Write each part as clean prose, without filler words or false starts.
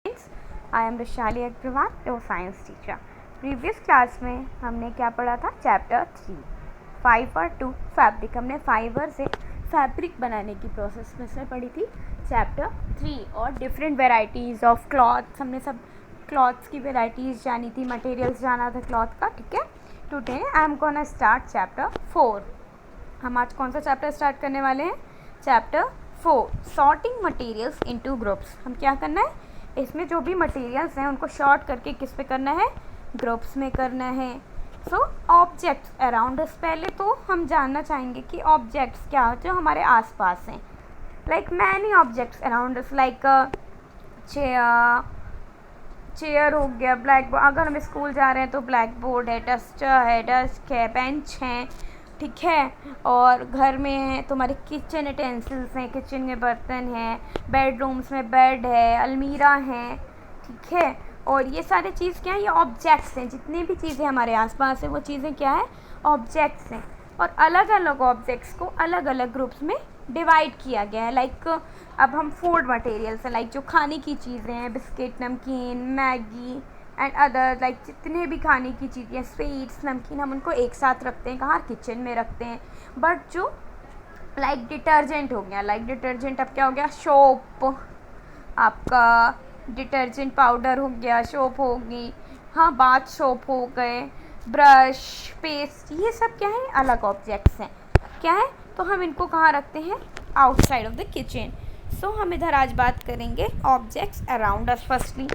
I am Vaishali Agarwal, your science teacher. Previous class में हमने क्या पढ़ा था? Chapter 3 fibre to fabric. हमने फाइबर से फैब्रिक बनाने की प्रोसेस में से पढ़ी थी चैप्टर 3 और डिफरेंट वेराइटीज़ ऑफ क्लॉथ्स। हमने सब क्लॉथ्स की वेराइटीज़ जानी थी, मटेरियल्स जाना था क्लॉथ का। ठीक है, today I am gonna start chapter 4। हम आज कौन सा चैप्टर स्टार्ट करने वाले हैं? Chapter 4, sorting materials into groups. हम क्या करना है, इसमें जो भी मटेरियल्स हैं उनको शॉर्ट करके किस पे करना है? ग्रुप्स में करना है। सो ऑब्जेक्ट्स अराउंड अस। पहले तो हम जानना चाहेंगे कि ऑब्जेक्ट्स क्या जो हमारे आसपास हैं। लाइक मैनी ऑब्जेक्ट्स अराउंड अस, लाइक चेयर हो गया, ब्लैक बोर्ड। अगर हम स्कूल जा रहे हैं तो ब्लैक बोर्ड है, डस्टर है, डेस्क है, बेंच है। ठीक है, और घर में है तुम्हारे किचन यूटेंसिल्स हैं, किचन में बर्तन हैं, बेडरूम्स में बेड है, अलमीरा है। ठीक है, और ये सारे चीज़ क्या है? ये ऑब्जेक्ट्स हैं। जितनी भी चीज़ें हमारे आसपास है वो चीज़ें क्या है? ऑब्जेक्ट्स हैं। और अलग अलग ऑब्जेक्ट्स को अलग अलग ग्रुप्स में डिवाइड किया गया है। लाइक अब हम फूड मटेरियल्स हैं, लाइक जो खाने की चीज़ें हैं, बिस्किट, नमकीन, मैगी एंड अदर, लाइक जितने भी खाने की चीज़ें, स्वीट्स, नमकीन, हम उनको एक साथ रखते हैं। कहाँ? किचन में रखते हैं। बट जो लाइक डिटर्जेंट हो गया, लाइक डिटर्जेंट अब क्या हो गया? सोप, आपका डिटर्जेंट पाउडर हो गया, सोप होगी, हाँ, बाथ सोप हो गए, ब्रश, पेस्ट, ये सब क्या है? अलग ऑब्जेक्ट्स हैं। क्या है? तो हम इनको कहाँ रखते हैं? Outside of the kitchen. So हम इधर आज बात करेंगे objects around us. Firstly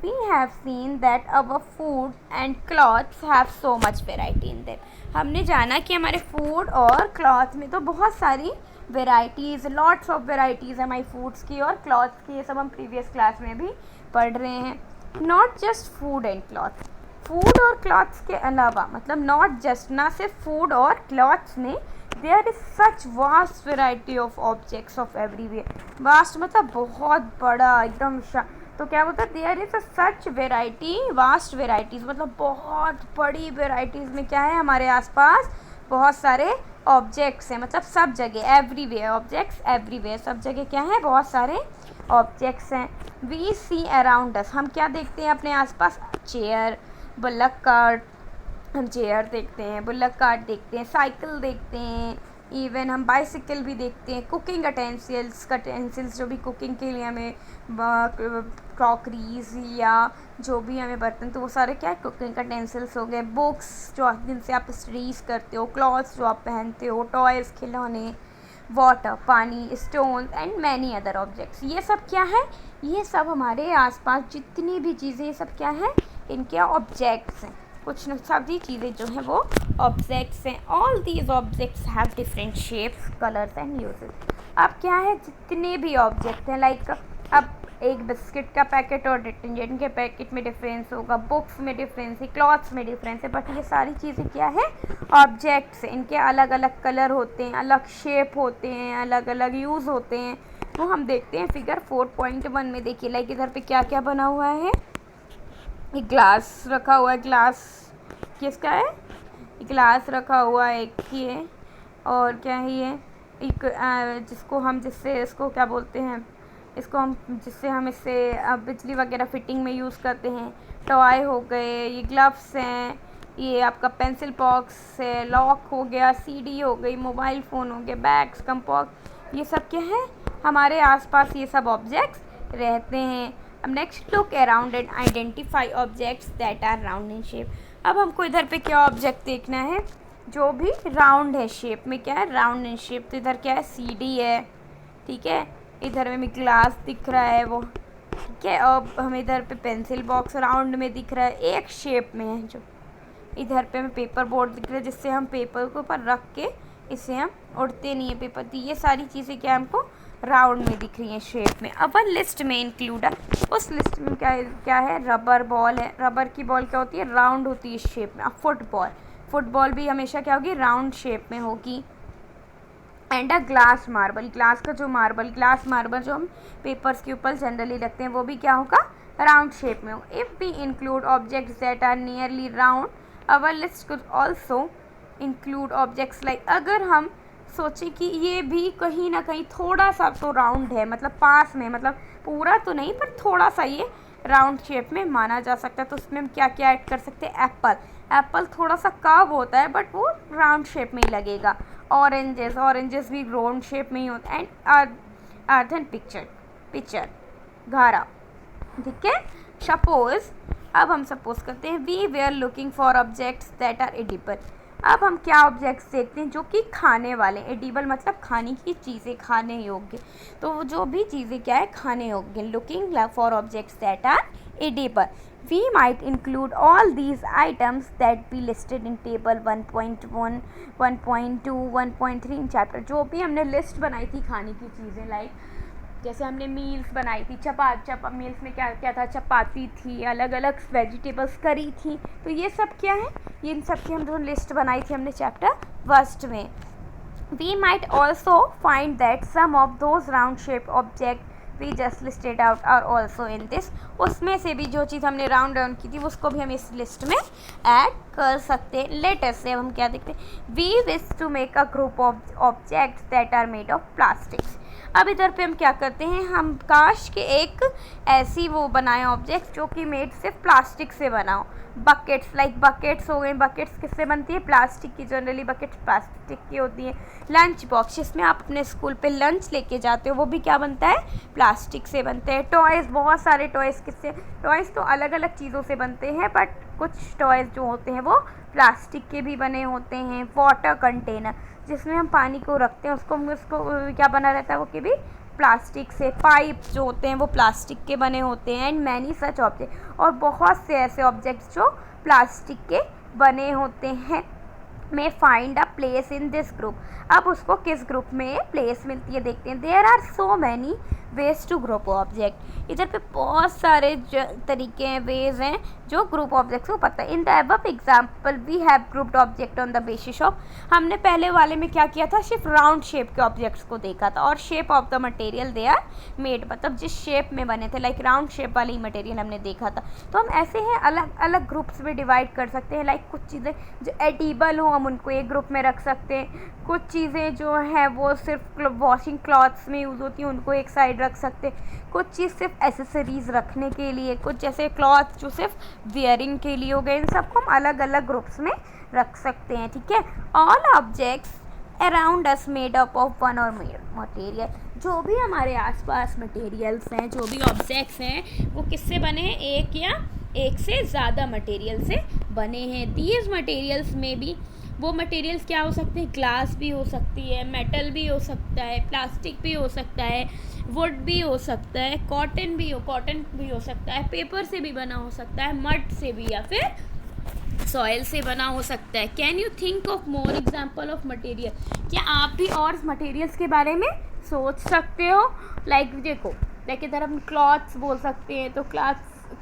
we have seen that our food and clothes have so much variety in them. हमने जाना कि हमारे फूड और क्लॉथ में तो बहुत सारी वेराइटीज़, लॉट्स ऑफ वेराइटीज़ है हमारी फूड्स की और क्लॉथ्स की। ये सब हम प्रीवियस क्लास में भी पढ़ रहे हैं। Not just food and cloth, food और क्लॉथ्स के अलावा, मतलब नॉट जस्ट, ना सिर्फ फूड और क्लॉथ्स में, there is such vast variety of objects of everywhere. Vast मतलब बहुत बड़ा, एकदम तो क्या बोलता है? There is a such variety, vast varieties, मतलब बहुत बड़ी वेराइटीज़ में क्या है? हमारे आसपास बहुत सारे ऑब्जेक्ट्स हैं। मतलब सब जगह, एवरीवेयर, ऑब्जेक्ट्स एवरीवेयर, सब जगह क्या है? बहुत सारे ऑब्जेक्ट्स हैं। वी सी अराउंड अस, हम क्या देखते हैं अपने आसपास? चेयर, बुल्लक कार्ट, हम चेयर देखते हैं, बुल्लक कार्ट देखते हैं, साइकिल देखते हैं, इवन हम बाइसिकल भी देखते हैं। कुकिंग यूटेंसिल्स जो भी कुकिंग के लिए हमें, क्रॉकरीज या जो भी हमें बर्तन, तो वो सारे क्या है? कुकिंग यूटेंसिल्स हो गए। बुक्स जो जिनसे आप स्टडीज़ करते हो, क्लॉथ्स जो आप पहनते हो, टॉयज़, खिलौने, वाटर, पानी, stone and many other objects. ये सब क्या है? ये सब हमारे आसपास जितनी भी चीज़ें, ये सब क्या है? इनके ऑब्जेक्ट्स हैं। कुछ न सभी चीज़ें जो हैं वो ऑब्जेक्ट्स हैं। All these objects have different shapes, colours and uses. अब क्या है? जितने भी ऑब्जेक्ट हैं, लाइक अब एक बिस्किट का पैकेट और डिटर्जेंट के पैकेट में डिफरेंस होगा, बुक्स में डिफरेंस है, क्लॉथ्स में डिफरेंस है, बट ये सारी चीज़ें क्या है? ऑब्जेक्ट्स हैं। इनके अलग अलग कलर होते हैं, अलग शेप होते हैं, अलग अलग यूज़ होते हैं। वो हम देखते हैं फिगर 4.1 में। देखिए, लाइक इधर पे क्या क्या बना हुआ है? एक ग्लास रखा हुआ है। ग्लास किसका है? ग्लास रखा हुआ है एक ये, और क्या है ये? एक जिसको हम, जिससे इसको क्या बोलते हैं? इसको हम, जिससे हम इससे बिजली वगैरह फिटिंग में यूज़ करते हैं। टॉय हो गए, ये ग्लव्स हैं, ये आपका पेंसिल बॉक्स है, लॉक हो गया, सीडी हो गई, मोबाइल फ़ोन हो गया, बैग्स, कंपास, ये सब क्या है? हमारे आसपास ये सब ऑब्जेक्ट्स रहते हैं। अब next look around and identify objects that are round in shape. अब हमको इधर पे क्या ऑब्जेक्ट देखना है? जो भी राउंड है शेप में, क्या है? Round in shape. तो इधर क्या है? सीडी है। ठीक है, इधर में ग्लास दिख रहा है वो। ठीक है, अब हमें इधर पे पेंसिल बॉक्स राउंड में दिख रहा है, एक शेप में है। जो इधर पे हमें पेपर बोर्ड दिख रहा है, जिससे हम पेपर के ऊपर रख के इसे हम उड़ते नहीं है पेपर। तो ये सारी चीज़ें क्या हमको राउंड में दिख रही हैं, शेप में। अब लिस्ट में इंक्लूड है, उस लिस्ट में क्या है? रबर बॉल है। रबर की बॉल क्या होती है? राउंड होती है शेप में। अब फुटबॉल भी हमेशा क्या होगी? राउंड शेप में होगी। And a glass marble, glass का जो मार्बल, ग्लास मार्बल जो हम पेपर्स के ऊपर जनरली रखते हैं, वो भी क्या होगा? राउंड शेप में हो। If we include objects that are nearly round, our list could also include objects like, अगर हम सोचे कि ये भी कहीं ना कहीं थोड़ा सा तो राउंड है, मतलब पास में, मतलब पूरा तो नहीं पर थोड़ा सा ये राउंड शेप में माना जा सकता है। तो उसमें हम क्या क्या ऐड कर सकते हैं, एप्पल, एप्पल थोड़ा सा कर्व होता है बट वो राउंड शेप में ही लगेगा। ऑरेंजेस, ऑरेंजेस भी राउंड शेप में ही होता है। एंड अर्धन पिक्चर घारा, ठीक है। सपोज, अब हम सपोज करते हैं we way are looking for objects that are edible. अब हम क्या ऑब्जेक्ट्स देखते हैं जो कि खाने वाले, एडिबल मतलब खाने की चीज़ें, खाने योग्य। तो वो जो भी चीज़ें क्या है, खाने योग्य। Looking for objects that are edible, we might include all these items that be listed in table 1.1, 1.2, 1.3 in chapter। जो भी हमने लिस्ट बनाई थी खाने की चीज़ें, लाइक जैसे हमने मील्स बनाई थी, मील्स में क्या क्या था, चपाती थी, अलग अलग वेजिटेबल्स करी थी। तो ये सब क्या है, ये इन सब की हम जो लिस्ट बनाई थी हमने चैप्टर फर्स्ट में। We might also find that some of those round shaped objects we just listed out are also in this। उसमें से भी जो चीज़ हमने राउंड की थी उसको भी हम इस लिस्ट में ऐड कर सकते हैं। लेटेस्ट से हम क्या देखते हैं, we wish to make a group of objects that are made of plastics. अब इधर पे हम क्या करते हैं, हम काश के एक ऐसी वो बनाए ऑब्जेक्ट जो कि मेड सिर्फ प्लास्टिक से बना हो। बकेट्स, लाइक बकेट्स हो गए, बकेट्स किससे बनती है, प्लास्टिक की। जनरली बकेट्स प्लास्टिक की होती है। लंच बॉक्स, जिसमें आप अपने स्कूल पे लंच लेके जाते हो, वो भी क्या बनता है, प्लास्टिक से बनते हैं। टॉयज़, बहुत सारे टॉयज़ किससे, टॉयज़ तो अलग अलग चीज़ों से बनते हैं बट कुछ टॉयज़ जो होते हैं वो प्लास्टिक के भी बने होते हैं। वाटर कंटेनर, जिसमें हम पानी को रखते हैं, उसको क्या बना रहता है, वो कि भी प्लास्टिक से। पाइप जो होते हैं वो प्लास्टिक के बने होते हैं। एंड मैनी सच ऑब्जेक्ट, और बहुत से ऐसे ऑब्जेक्ट्स जो प्लास्टिक के बने होते हैं। में find a place in this group, अब उसको किस ग्रुप में प्लेस मिलती है देखते हैं। There are so many ways to group object, इधर पे बहुत सारे तरीके हैं, वेज हैं जो ग्रुप ऑब्जेक्ट्स को पता है। In the above example we have grouped object on the basis of, हमने पहले वाले में क्या किया था, सिर्फ राउंड शेप के ऑब्जेक्ट्स को देखा था। और shape of the material they are made, मतलब जिस शेप में बने थे, लाइक राउंड शेप वाली मटेरियल हमने देखा था। तो हम ऐसे हैं अलग अलग ग्रुप्स में डिवाइड कर सकते हैं। लाइक कुछ चीज़ें जो एडिबल हो हम उनको एक ग्रुप में रख सकते हैं। कुछ चीज़ें जो हैं वो सिर्फ वॉशिंग क्लॉथ्स में यूज़ होती हैं, उनको एक साइड रख सकते हैं। कुछ चीज़ सिर्फ एसेसरीज़ रखने के लिए, कुछ जैसे क्लॉथ जो सिर्फ वियरिंग के लिए हो गए, इन सबको हम अलग अलग ग्रुप्स में रख सकते हैं, ठीक है। All objects around us made up of one और मटेरियल, जो भी हमारे आसपास मटेरियल्स हैं, जो भी ऑब्जेक्ट्स हैं, वो किससे बने हैं, एक या एक से ज़्यादा मटेरियल से बने हैं। दीज मटेरियल्स में भी, वो मटेरियल्स क्या हो सकते हैं, ग्लास भी हो सकती है, मेटल भी हो सकता है, प्लास्टिक भी हो सकता है, वुड भी हो सकता है, कॉटन भी हो सकता है, पेपर से भी बना हो सकता है, मड से भी, या फिर सॉइल से बना हो सकता है। Can you think of more example of material, क्या आप भी और मटेरियल्स के बारे में सोच सकते हो। लाइक देखो, लाइक इधर हम क्लॉथ्स बोल सकते हैं, तो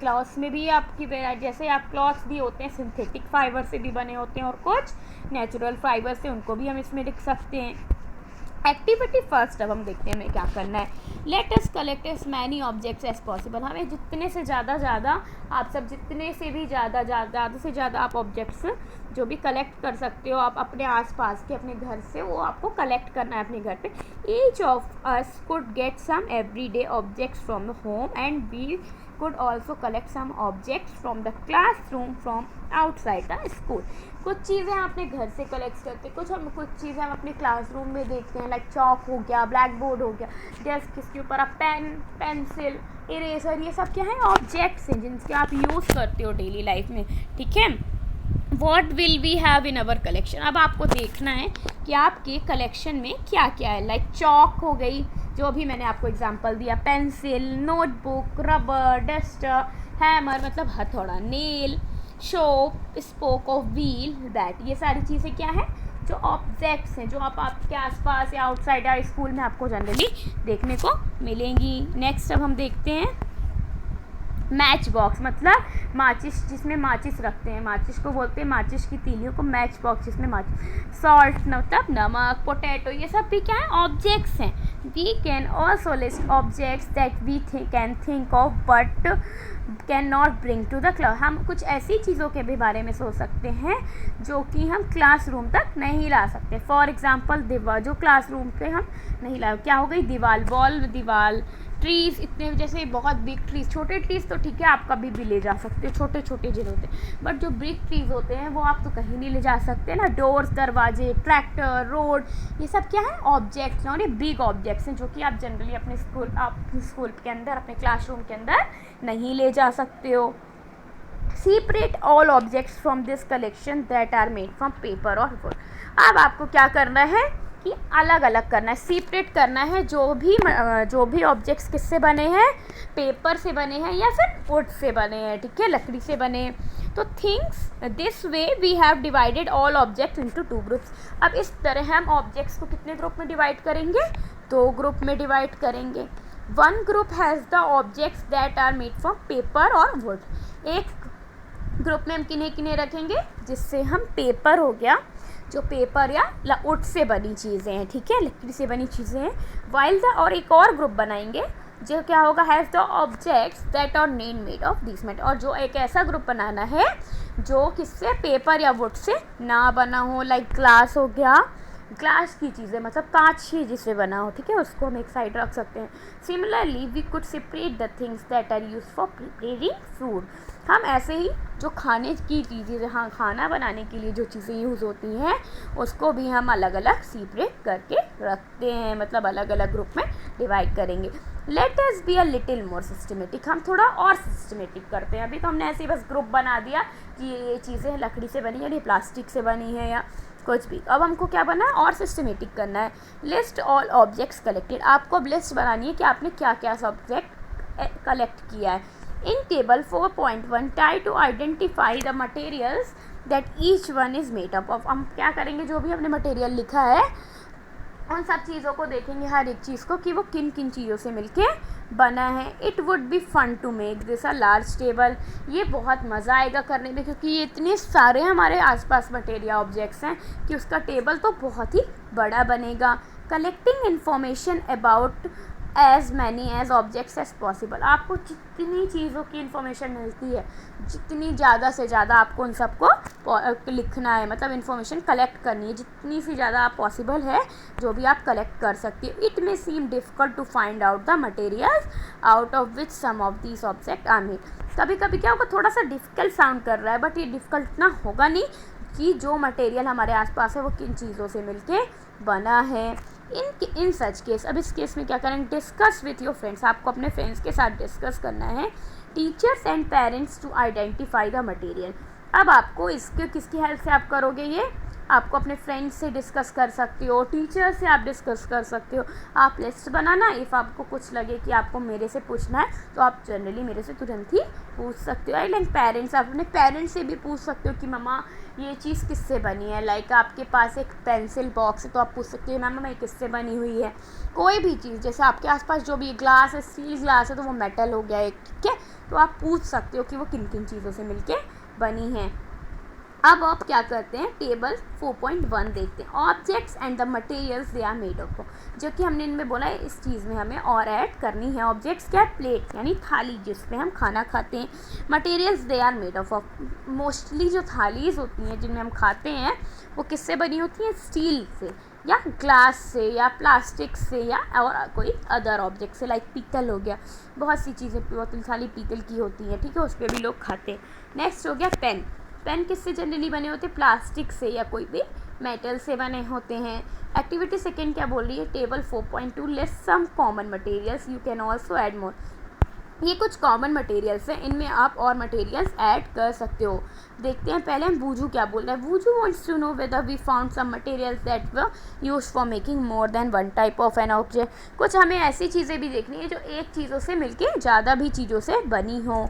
क्लॉथ्स में भी आपकी वेराइटी, जैसे आप क्लॉथ्स भी होते हैं सिंथेटिक फाइबर से भी बने होते हैं और कुछ नेचुरल फाइबर से, उनको भी हम इसमें लिख सकते हैं। एक्टिविटी फर्स्ट, अब हम देखते हैं हमें क्या करना है। Let us collect as many objects as possible, हमें जितने से ज़्यादा आप सब जितने से भी ज़्यादा आप ऑब्जेक्ट्स जो भी कलेक्ट कर सकते हो आप अपने आसपास के, अपने घर से, वो आपको कलेक्ट करना है अपने घर पे। Each of us could get some everyday objects from the home and we could also collect some objects from the classroom from outside the school। कुछ चीज़ें हम अपने घर से कलेक्ट करते हैं, कुछ चीज़ें हम अपने क्लासरूम में देखते हैं, लाइक चॉक हो गया, ब्लैक बोर्ड हो गया, डेस्क किसके ऊपर आप पेन, पेंसिल, इरेजर, ये सब क्या है, ऑब्जेक्ट्स हैं जिनके आप यूज़ करते हो डेली लाइफ में, ठीक है। What will we have in our collection, अब आपको देखना है कि आपके कलेक्शन में क्या क्या है। लाइक चॉक हो गई, जो अभी मैंने आपको एग्जांपल दिया, pencil, notebook, rubber, duster, hammer मतलब हथौड़ा, nail, shop, spoke of wheel, bat, ये सारी चीज़ें क्या है, जो ऑब्जेक्ट्स हैं, जो आप आपके आसपास या आउटसाइड या स्कूल में आपको जनरली देखने को मिलेंगी। नेक्स्ट अब हम देखते हैं मैच बॉक्स, मतलब माचिस, जिसमें माचिस रखते हैं, माचिस को बोलते हैं, माचिस की तीलियों को मैच बॉक्स, जिसमें माचिस। सॉल्ट मतलब नमक, पोटैटो, ये सब भी क्या है, ऑब्जेक्ट्स हैं। We can also list objects that we can think of but can not bring to the class, हम कुछ ऐसी चीज़ों के भी बारे में सोच सकते हैं जो कि हम क्लासरूम तक नहीं ला सकते। फॉर एग्जाम्पल दीवार, जो क्लासरूम पे हम नहीं ला, क्या हो गई, दीवार, वॉल, दीवार, ट्रीज़ इतने, जैसे बहुत बिग ट्रीज़, छोटे ट्रीज़ तो ठीक है आप कभी भी ले जा सकते हो, छोटे छोटे जिन होते हैं, बट जो बिग ट्रीज़ होते हैं वो आप तो कहीं नहीं ले जा सकते ना। डोर्स, दरवाजे, ट्रैक्टर, रोड, ये सब क्या है, ऑब्जेक्ट्स हैं, और ये बिग ऑब्जेक्ट्स हैं जो कि आप जनरली अपने स्कूल के अंदर, अपने क्लासरूम के अंदर नहीं ले जा सकते हो। Separate all objects from this collection that are made from paper और वुड। अब आपको क्या करना है कि अलग अलग करना है, सेपरेट करना है जो भी ऑब्जेक्ट्स किससे बने हैं, पेपर से बने हैं या फिर वुड से बने हैं, ठीक है, लकड़ी से बने हैं। तो things this way we have divided all objects into 2 groups. अब इस तरह हम ऑब्जेक्ट्स को कितने ग्रुप में डिवाइड करेंगे, 2 ग्रुप में डिवाइड करेंगे। 1 group has the objects that are made from paper और वुड। एक ग्रुप में हम किन्हें किन्हें रखेंगे, जिससे हम पेपर हो गया, जो पेपर या वुड से बनी चीज़ें हैं, ठीक है, लकड़ी से बनी चीज़ें हैं। वाइल द, और एक और ग्रुप बनाएंगे जो क्या होगा, has the objects that are made of this metal. और जो एक ऐसा ग्रुप बनाना है जो किससे, पेपर या वुड से ना बना हो, लाइक ग्लास हो गया, ग्लास की चीज़ें मतलब कांच ही जिससे बना हो, ठीक है, उसको हम एक साइड रख सकते हैं। Similarly we could separate the things that are use for preparing food. हम ऐसे ही जो खाने की चीज़ें, जहाँ खाना बनाने के लिए जो चीज़ें यूज़ होती हैं उसको भी हम अलग अलग सेपरेट करके रखते हैं, मतलब अलग अलग ग्रुप में डिवाइड करेंगे। Let us be a little more systematic. हम थोड़ा और सिस्टमेटिक करते हैं। अभी तो हमने ऐसे ही बस ग्रुप बना दिया कि ये चीज़ें लकड़ी से बनी है, ये प्लास्टिक से बनी है या कुछ भी। अब हमको क्या बनना है, और सिस्टमेटिक करना है। List all objects collected. आपको अब लिस्ट बनानी है कि आपने क्या क्या सब्जेक्ट कलेक्ट किया है। In table 4.1 try to identify the materials that each one is made up of. हम क्या करेंगे, जो भी हमने मटेरियल लिखा है उन सब चीज़ों को देखेंगे, हर एक चीज़ को, कि वो किन किन चीज़ों से मिलके बना है। It would be fun to make this a large table. ये बहुत मज़ा आएगा करने में, क्योंकि ये इतने सारे हमारे आसपास मटेरियल ऑब्जेक्ट्स हैं कि उसका टेबल तो बहुत ही बड़ा बनेगा। Collecting information about as many as objects as possible. आपको जितनी चीज़ों की इन्फॉर्मेशन मिलती है, जितनी ज़्यादा से ज़्यादा आपको उन सबको लिखना है, मतलब इन्फॉर्मेशन कलेक्ट करनी है, जितनी सी ज़्यादा आप पॉसिबल है जो भी आप कलेक्ट कर सकते हो। It may seem difficult to find out the materials out of which some of these object are made. कभी कभी क्या होगा, थोड़ा सा डिफ़िकल्ट साउंड कर रहा है, बट ये डिफ़िकल्ट इतना होगा नहीं कि जो मटेरियल हमारे आसपास है वो किन चीज़ों से मिलके बना है। इन सच केस, अब इस केस में क्या करेंगे, डिस्कस विथ योर फ्रेंड्स। आपको अपने फ्रेंड्स के साथ डिस्कस करना है। Teachers and parents to identify the material. अब आपको इसके किसकी हेल्प से आप करोगे, ये आपको अपने फ्रेंड्स से डिस्कस कर सकते हो, टीचर से आप डिस्कस कर सकते हो। आप लिस्ट बनाना, इफ़ आपको कुछ लगे कि आपको मेरे से पूछना है तो आप जनरली मेरे से तुरंत ही पूछ सकते हो। लाइक पेरेंट्स, आप अपने पेरेंट्स से भी पूछ सकते हो कि मम्मा ये चीज़ किससे बनी है। लाइक आपके पास एक पेंसिल बॉक्स है तो आप पूछ सकते हो मम्मा ये किससे बनी हुई है। कोई भी चीज़, जैसे आपके आसपास जो भी ग्लास है, स्टील ग्लास है तो वो मेटल हो गया एक, ठीक है, तो आप पूछ सकते हो कि वो किन किन चीज़ों से मिलके बनी है। अब आप क्या करते हैं, टेबल 4.1 देखते हैं। Objects and the materials they are made of, जो कि हमने इनमें बोला है, इस चीज़ में हमें और ऐड करनी है। ऑब्जेक्ट्स क्या, प्लेट यानी थाली जिसमें हम खाना खाते हैं। Materials they are made of, mostly जो थालीज होती हैं जिनमें हम खाते हैं वो किससे बनी होती हैं, स्टील से या ग्लास से या प्लास्टिक से या और कोई अदर ऑब्जेक्ट से, लाइक पीतल हो गया। बहुत सी चीज़ें थाली पीतल की होती हैं, ठीक है, उस पर भी लोग खाते हैं। नेक्स्ट हो गया पेन। पेन किससे जनरली बने होते हैं, प्लास्टिक से या कोई भी मेटल से बने होते हैं। एक्टिविटी सेकेंड क्या बोल रही है, table 4.2 list some common materials, you can also add more. ये कुछ कॉमन मटेरियल्स हैं, इनमें आप और मटेरियल्स ऐड कर सकते हो। देखते हैं पहले हम बूजू क्या बोल रहा है। बूजू wants to know whether we found some materials that were used for making more than one type of an object. कुछ हमें ऐसी चीज़ें भी देखनी है जो एक चीज़ों से मिलके ज़्यादा भी चीज़ों से बनी हो।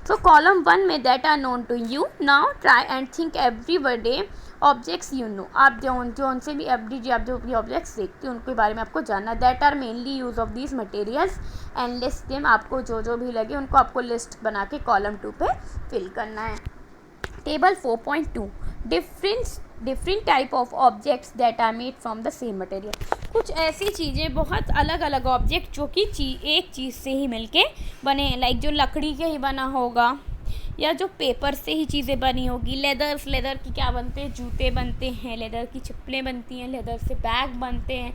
So column 1 में that are known to you, now try and think every day objects you know। आप जो उनसे भी everyday आप जो भी ऑब्जेक्ट्स देखते हो उनके बारे में आपको जानना। that are mainly use of these materials and list them। आपको जो भी लगे उनको आपको लिस्ट बना के कॉलम 2 पे फिल करना है। Table 4.2 different type of objects that are made from the same material. कुछ ऐसी चीज़ें, बहुत अलग अलग ऑब्जेक्ट जो कि एक चीज़ से ही मिलके बने हैं, लाइक जो लकड़ी के ही बना होगा या जो पेपर से ही चीज़ें बनी होगी। लेदर की क्या बनते हैं, जूते बनते हैं, लेदर की चप्पलें बनती हैं, लेदर से बैग बनते हैं,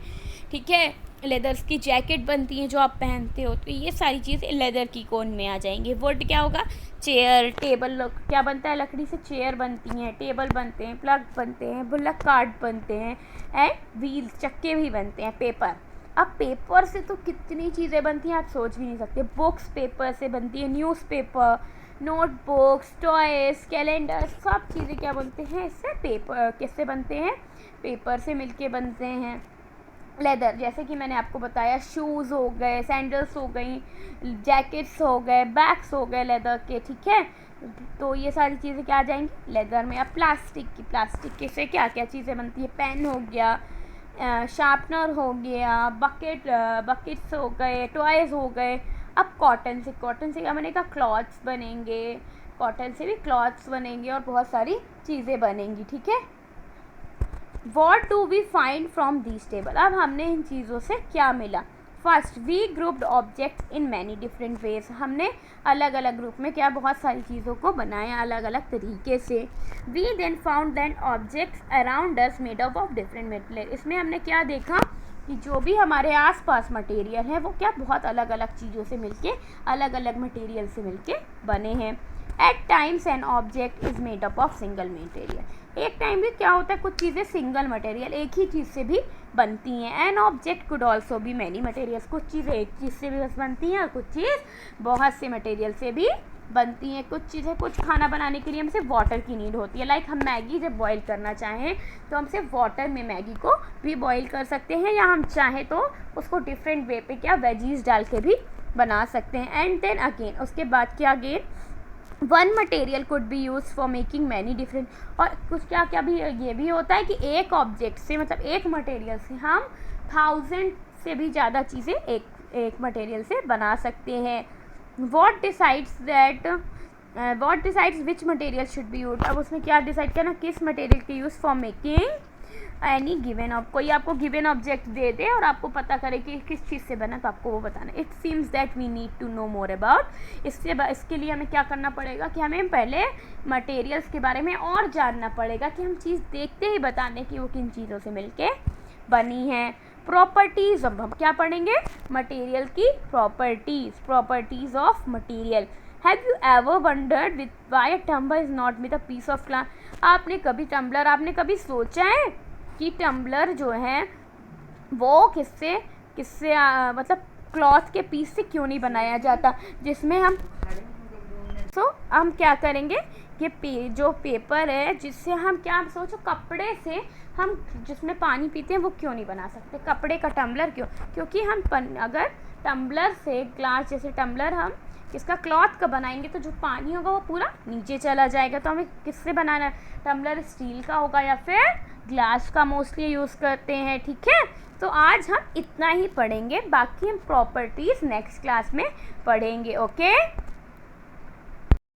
ठीक है। लेदर्स की जैकेट बनती हैं जो आप पहनते हो, तो ये सारी चीज़ें लेदर की कोन में आ जाएंगी। वुड क्या होगा, चेयर टेबल, क्या बनता है लकड़ी से, चेयर बनती हैं, टेबल बनते हैं, प्लग बनते हैं, बुलक कार्ट बनते हैं, एंड व्हील चक्के भी बनते हैं। पेपर, अब पेपर से तो कितनी चीज़ें बनती हैं आप सोच भी नहीं सकते। बुक्स पेपर से बनती है, न्यूज़पेपर, नोटबुक्स, टॉयज, कैलेंडर, सब चीज़ें क्या बनते हैं इससे, पेपर किससे बनते हैं, पेपर से मिलके बनते हैं। लेदर, जैसे कि मैंने आपको बताया, शूज़ हो गए, सैंडल्स हो गई, जैकेट्स हो गए, बैग्स हो गए लेदर के, ठीक है। तो ये सारी चीज़ें क्या आ जाएंगी लेदर में। अब प्लास्टिक के से क्या क्या चीज़ें बनती है, पेन हो गया, शार्पनर हो गया, बकेट्स हो गए, टॉयज़ हो गए। अब कॉटन से क्या बनेगा, क्लॉथ्स बनेंगे, कॉटन से भी क्लॉथ्स बनेंगे और बहुत सारी चीज़ें बनेंगी, ठीक है। What do we find from these table? अब हमने इन चीज़ों से क्या मिला। First, we grouped objects in many different ways, हमने अलग अलग ग्रुप में क्या बहुत सारी चीज़ों को बनाया अलग अलग तरीके से। We then found that objects around us made up of different material, इसमें हमने क्या देखा कि जो भी हमारे आसपास मटेरियल है वो क्या बहुत अलग अलग चीज़ों से मिलके, अलग अलग मटेरियल से मिलके बने हैं। At times an object is made up of single material, एक टाइम भी क्या होता है कुछ चीज़ें सिंगल मटेरियल एक ही चीज़ से भी बनती हैं। एन ऑब्जेक्ट कुड ऑल्सो भी मैनी मटेरियल्स, कुछ चीज़ें एक चीज़ से भी बस बनती हैं और कुछ चीज़ बहुत से मटेरियल से भी बनती हैं। कुछ चीज़ें, कुछ खाना बनाने के लिए हमसे वाटर की नीड होती है, लाइक हम मैगी जब बॉईल करना चाहें तो हम सिर्फ वाटर में मैगी को भी बॉईल कर सकते हैं, या हम चाहें तो उसको डिफरेंट वे पे क्या वेजीज डाल के भी बना सकते हैं। एंड देन अगेन उसके बाद क्या, again one material could be use for making many different, और कुछ क्या क्या भी ये भी होता है कि एक ऑब्जेक्ट से, मतलब एक मटेरियल से हम 1000 से भी ज़्यादा चीज़ें एक मटेरियल से बना सकते हैं। What decides which material should be use, अब उसमें क्या डिसाइड करना किस मटेरियल के use for making any given of, कोई आपको गिवन ऑब्जेक्ट दे दे और आपको पता करे कि किस चीज़ से बना, तो आपको वो बताना। It seems that we need to know more about, इसके लिए हमें क्या करना पड़ेगा कि हमें पहले मटेरियल्स के बारे में और जानना पड़ेगा कि हम चीज़ देखते ही बताने कि वो किन चीज़ों से मिलके बनी है। प्रॉपर्टीज़, अब हम क्या पढ़ेंगे, मटेरियल की properties of material. Have you ever wondered with why a tumbler is not with a piece of glass, आपने कभी सोचा है कि टम्बलर जो है वो किससे मतलब क्लॉथ के पीस से क्यों नहीं बनाया जाता, जिसमें हम क्या करेंगे कि जो पेपर है जिससे हम क्या सोचो कपड़े से हम जिसमें पानी पीते हैं वो क्यों नहीं बना सकते, कपड़े का टम्बलर क्यों, क्योंकि हम अगर टम्बलर से ग्लास जैसे टम्बलर हम इसका क्लॉथ का बनाएंगे तो जो पानी होगा वो पूरा नीचे चला जाएगा। तो हमें किससे बनाना है, टम्बलर स्टील का होगा या फिर ग्लास का मोस्टली यूज़ करते हैं, ठीक है। तो आज हम इतना ही पढ़ेंगे, बाकी हम प्रॉपर्टीज़ नेक्स्ट क्लास में पढ़ेंगे, ओके।